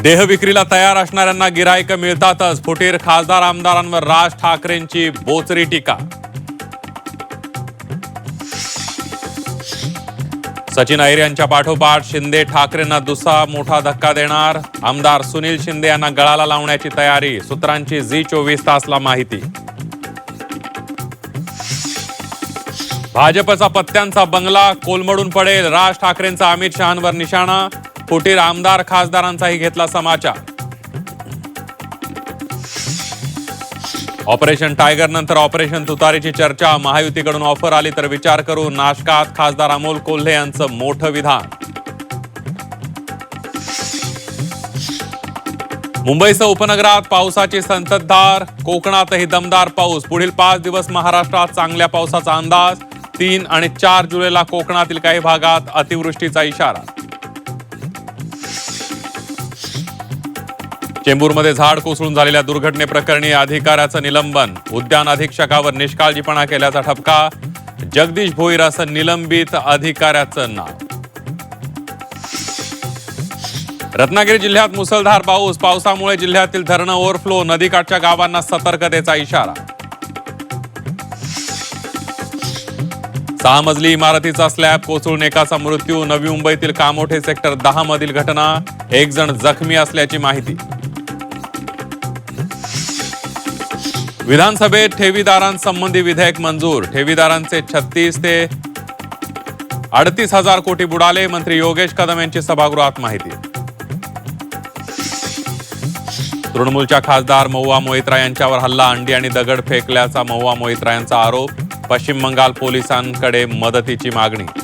देह विक्रीला तयार असणाऱ्यांना गिराईक मिळतातच. फुटीर खासदार आमदारांवर राज ठाकरेंची बोचरी टीका. सचिन अहिर यांच्या पाठोपाठ शिंदे ठाकरेंना दुसरा मोठा धक्का देणार. आमदार सुनील शिंदे यांना गळाला लावण्याची तयारी. सूत्रांची झी24 तासला माहिती. भाजपचा पत्त्यांचा बंगला कोलमडून पडेल. राज ठाकरेंचा अमित शहांवर निशाणा. फुटीर आमदार खासदारांचाही घेतला समाचार. ऑपरेशन टायगर नंतर ऑपरेशन तुतारीची चर्चा. महायुतीकडून ऑफर आली तर विचार करू. नाशकात खासदार अमोल कोल्हे यांचं मोठं विधान. मुंबईसह उपनगरात पावसाची संततधार. कोकणातही दमदार पाऊस. पुढील 5 दिवस महाराष्ट्रात चांगल्या पावसाचा अंदाज. 3 आणि 4 जुलैला कोकणातील काही भागात अतिवृष्टीचा इशारा. चेंबूरमध्ये झाड कोसळून झालेल्या दुर्घटनेप्रकरणी अधिकाऱ्याचं निलंबन. उद्यान अधीक्षकावर निष्काळजीपणा केल्याचा ठपका. जगदीश भोईर असं निलंबित अधिकाऱ्याचं नाव. रत्नागिरी जिल्ह्यात मुसळधार पाऊस. पावसामुळे जिल्ह्यातील धरणं ओव्हरफ्लो. नदीकाठच्या गावांना सतर्कतेचा इशारा. 6 मजली इमारतीचा स्लॅब कोसळून एकाचा मृत्यू. नवी मुंबईतील कामोठे सेक्टर 10 मधील घटना. 1 जण जखमी असल्याची माहिती. विधानसभेत ठेवीदारांसंबंधी विधेयक मंजूर. ठेवीदारांचे 36 ते 38 हजार कोटी बुडाले. मंत्री योगेश कदम यांची सभागृहात माहिती. तृणमूलच्या खासदार महुआ मोइत्रा यांच्यावर हल्ला. अंडी आणि दगड फेकल्याचा महुआ मोइत्रा यांचा आरोप. पश्चिम बंगाल पोलिसांकडे मदतीची मागणी.